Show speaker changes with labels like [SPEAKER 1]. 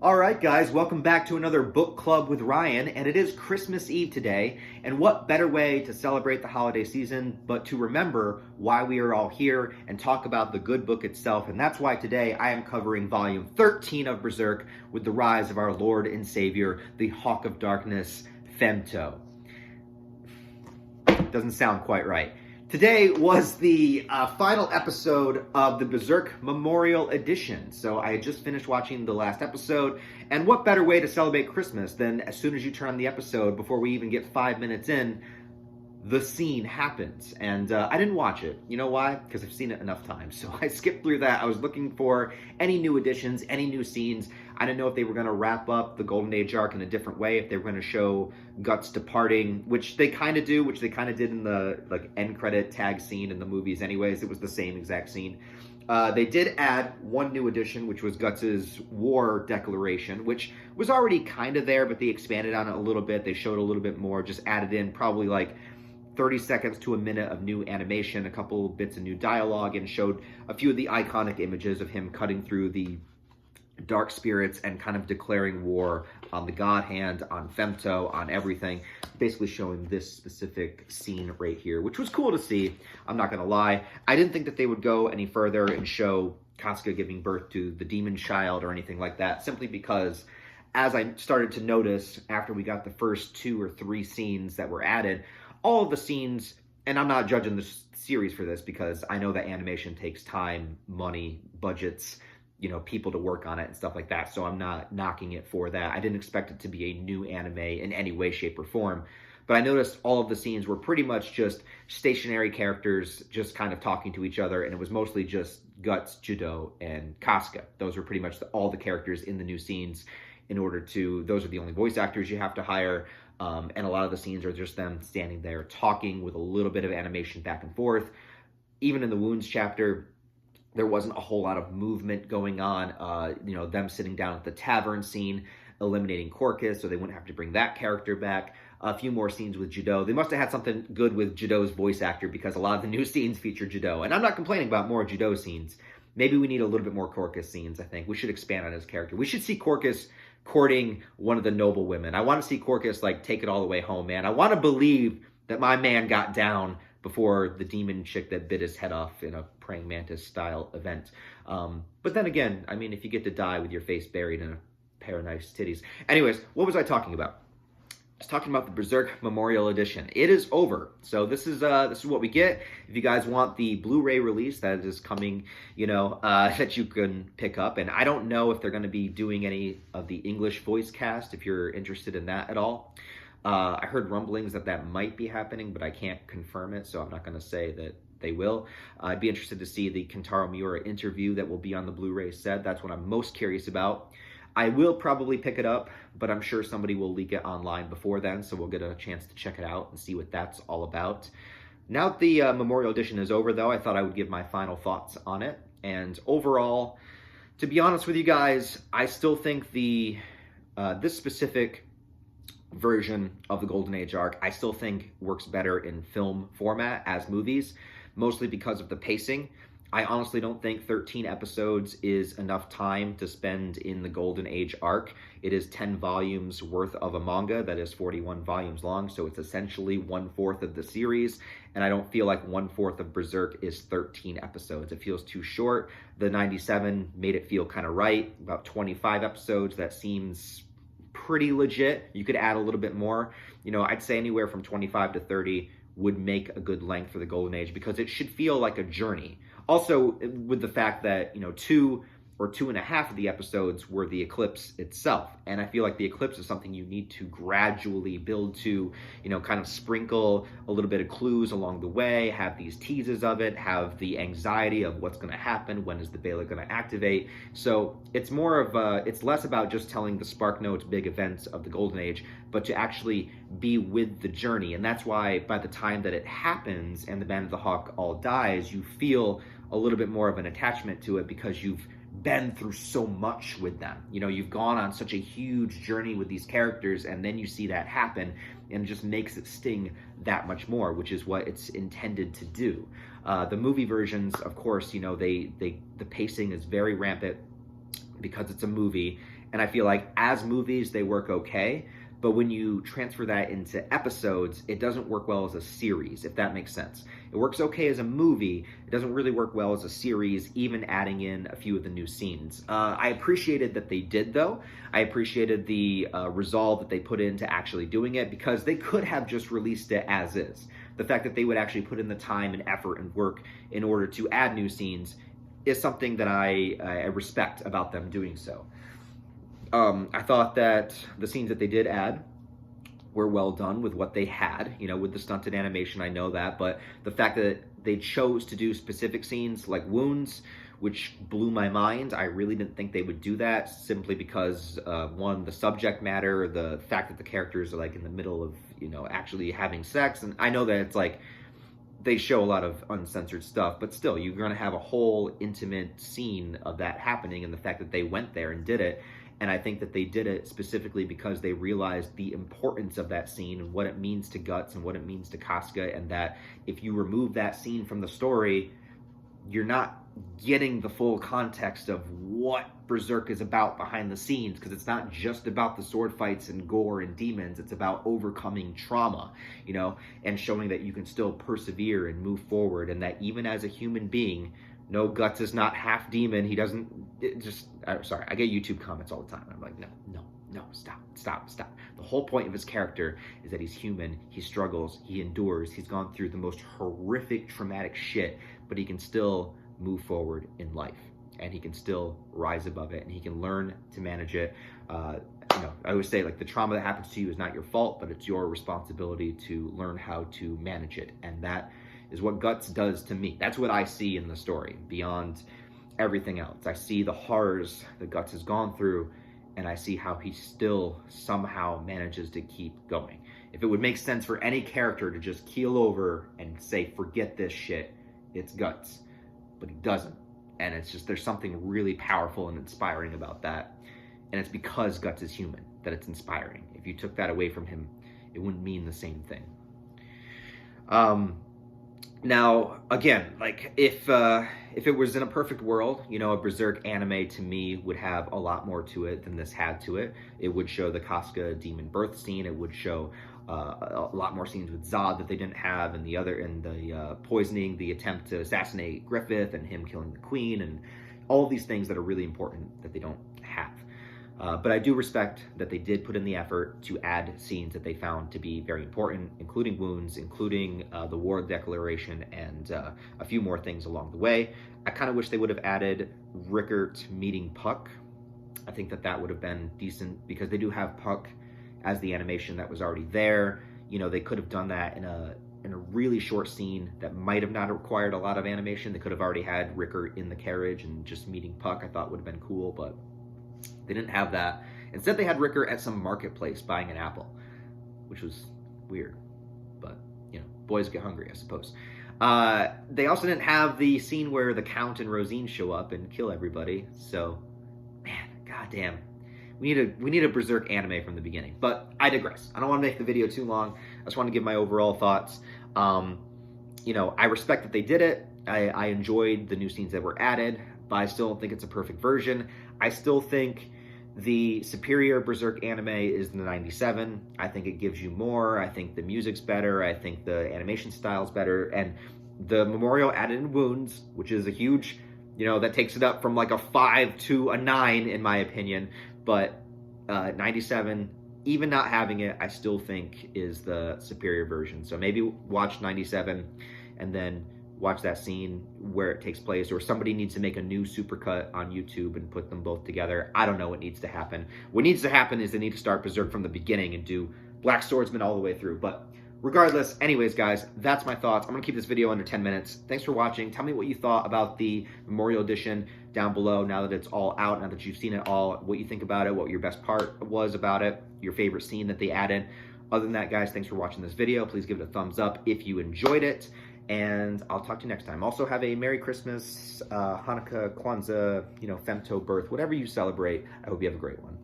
[SPEAKER 1] All right, guys, welcome back to another book club with Ryan, and it is Christmas Eve today. And what better way to celebrate the holiday season but to remember why we are all here and talk about the good book itself? And that's why today I am covering volume 13 of Berserk with the rise of our Lord and Savior, the Hawk of Darkness, Femto. Doesn't sound quite right. Today was the final episode of the Berserk Memorial Edition. So I had just finished watching the last episode, and what better way to celebrate Christmas than as soon as you turn on the episode, before we even get 5 minutes in, the scene happens. And I didn't watch it. You know why? Because I've seen it enough times. So I skipped through that. I was looking for any new additions, any new scenes. I didn't know if they were going to wrap up the Golden Age arc in a different way, if they were going to show Guts departing, which they kind of do, which they kind of did in the end credit tag scene in the movies anyways. It was the same exact scene. They did add one new addition, which was Guts's war declaration, which was already kind of there, but they expanded on it a little bit. They showed a little bit more, just added in probably like 30 seconds to a minute of new animation, a couple bits of new dialogue, and showed a few of the iconic images of him cutting through the dark spirits and kind of declaring war on the God Hand, on Femto, on everything, basically showing this specific scene right here, which was cool to see. I'm not gonna lie. I didn't think that they would go any further and show Casca giving birth to the demon child or anything like that, simply because as I started to notice after we got the first 2 or 3 scenes that were added, all of the scenes, and I'm not judging the series for this because I know that animation takes time, money, budgets, people to work on it and stuff like that. So I'm not knocking it for that. I didn't expect it to be a new anime in any way, shape, or form. But I noticed all of the scenes were pretty much just stationary characters just kind of talking to each other. And it was mostly just Guts, Judo, and Casca. Those were pretty much all the characters in the new scenes. Those are the only voice actors you have to hire. And a lot of the scenes are just them standing there talking with a little bit of animation back and forth. Even in the Wounds chapter, there wasn't a whole lot of movement going on. Them sitting down at the tavern scene, eliminating Corcus, so they wouldn't have to bring that character back. A few more scenes with Judo. They must have had something good with Judo's voice actor because a lot of the new scenes feature Judo. And I'm not complaining about more Judo scenes. Maybe we need a little bit more Corcus scenes, I think. We should expand on his character. We should see Corcus courting one of the noble women. I want to see Corcus, take it all the way home, man. I want to believe that my man got down before the demon chick that bit his head off in a praying mantis style event. But then again, I mean, if you get to die with your face buried in a pair of nice titties. Anyways, what was I talking about? I was talking about the Berserk Memorial Edition. It is over. So this is what we get. If you guys want the Blu-ray release that is coming, that you can pick up. And I don't know if they're going to be doing any of the English voice cast, if you're interested in that at all. I heard rumblings that might be happening, but I can't confirm it, so I'm not going to say that they will. I'd be interested to see the Kentaro Miura interview that will be on the Blu-ray set. That's what I'm most curious about. I will probably pick it up, but I'm sure somebody will leak it online before then, so we'll get a chance to check it out and see what that's all about. Now that the Memorial Edition is over, though, I thought I would give my final thoughts on it. And overall, to be honest with you guys, I still think this specific version of the Golden Age arc, I still think works better in film format as movies, mostly because of the pacing. I honestly don't think 13 episodes is enough time to spend in the Golden Age arc. It is 10 volumes worth of a manga that is 41 volumes long, so it's essentially 1/4 of the series, and I don't feel like 1/4 of Berserk is 13 episodes. It feels too short. The 97 made it feel kind of right. About 25 episodes, that seems pretty legit. You could add a little bit more. I'd say anywhere from 25 to 30 would make a good length for the Golden Age because it should feel like a journey. Also, with the fact that, 2 or 2.5 of the episodes were the eclipse itself. And I feel like the eclipse is something you need to gradually build to, kind of sprinkle a little bit of clues along the way, have these teases of it, have the anxiety of what's going to happen, when is the Bela going to activate. So it's it's less about just telling the Spark Notes big events of the Golden Age, but to actually be with the journey. And that's why by the time that it happens and the Band of the Hawk all dies, you feel a little bit more of an attachment to it because you've been through so much with them. You've gone on such a huge journey with these characters, and then you see that happen, and it just makes it sting that much more, which is what it's intended to do. The movie versions, of course, the pacing is very rampant. because it's a movie, and I feel like as movies they work okay, but when you transfer that into episodes, it doesn't work well as a series, if that makes sense. It works okay as a movie, it doesn't really work well as a series, even adding in a few of the new scenes. I appreciated that they did, though. I appreciated the resolve that they put into actually doing it, because they could have just released it as is. The fact that they would actually put in the time and effort and work in order to add new scenes is something that I respect about them doing so. I thought that the scenes that they did add were well done with what they had, you know, with the stunted animation, I know that, but the fact that they chose to do specific scenes like wounds, which blew my mind. I really didn't think they would do that, simply because, one, the subject matter, the fact that the characters are like in the middle of, you know, actually having sex, and I know that it's like, they show a lot of uncensored stuff, but still, you're gonna have a whole intimate scene of that happening, and the fact that they went there and did it. And I think that they did it specifically because they realized the importance of that scene and what it means to Guts and what it means to Casca, and that if you remove that scene from the story, you're not getting the full context of what Berserk is about behind the scenes, because it's not just about the sword fights and gore and demons, it's about overcoming trauma, you know, and showing that you can still persevere and move forward, and that even as a human being, no, Guts is not half demon. He doesn't sorry, I get YouTube comments all the time. I'm like, no, stop. The whole point of his character is that he's human, he struggles, he endures, he's gone through the most horrific, traumatic shit, but he can still move forward in life, and he can still rise above it, and he can learn to manage it. You know, I always say, like, the trauma that happens to you is not your fault, but it's your responsibility to learn how to manage it, and that is what Guts does to me. That's what I see in the story, beyond everything else. I see the horrors that Guts has gone through, and I see how he still somehow manages to keep going. If it would make sense for any character to just keel over and say, forget this shit, it's Guts. But he doesn't. And it's just, there's something really powerful and inspiring about that. And it's because Guts is human that it's inspiring. If you took that away from him, it wouldn't mean the same thing. Now, again, like, if it was in a perfect world, you know, a Berserk anime to me would have a lot more to it than this had to it. It would show the Casca demon birth scene. It would show a lot more scenes with Zod that they didn't have, and the poisoning, the attempt to assassinate Griffith, and him killing the queen, and all these things that are really important that they don't have. But I do respect that they did put in the effort to add scenes that they found to be very important, including wounds, including the war declaration, and a few more things along the way. I kind of wish they would have added Rickert meeting Puck. I think that that would have been decent, because they do have Puck as the animation that was already there. You know, they could have done that in a really short scene that might have not required a lot of animation. They could have already had Rickert in the carriage and just meeting Puck. I thought would have been cool, but they didn't have that. Instead, they had Rickert at some marketplace buying an apple, which was weird. But, you know, boys get hungry, I suppose. They also didn't have the scene where the Count and Rosine show up and kill everybody. So, man, goddamn. We need a Berserk anime from the beginning. But I digress. I don't want to make the video too long. I just want to give my overall thoughts. You know, I respect that they did it. I enjoyed the new scenes that were added, but I still don't think it's a perfect version. I still think the superior Berserk anime is the 97. I think it gives you more. I think the music's better. I think the animation style's better. And the Memorial added in Wounds, which is a huge, you know, that takes it up from like a 5 to a 9 in my opinion. But 97, even not having it, I still think is the superior version. So maybe watch 97 and then watch that scene where it takes place, or somebody needs to make a new supercut on YouTube and put them both together. I don't know what needs to happen. What needs to happen is they need to start Berserk from the beginning and do Black Swordsman all the way through. But regardless, anyways, guys, that's my thoughts. I'm going to keep this video under 10 minutes. Thanks for watching. Tell me what you thought about the Memorial Edition down below now that it's all out, now that you've seen it all, what you think about it, what your best part was about it, your favorite scene that they added. Other than that, guys, thanks for watching this video. Please give it a thumbs up if you enjoyed it, and I'll talk to you next time. Also, have a Merry Christmas, Hanukkah, Kwanzaa, you know, Femto birth, whatever you celebrate. I hope you have a great one.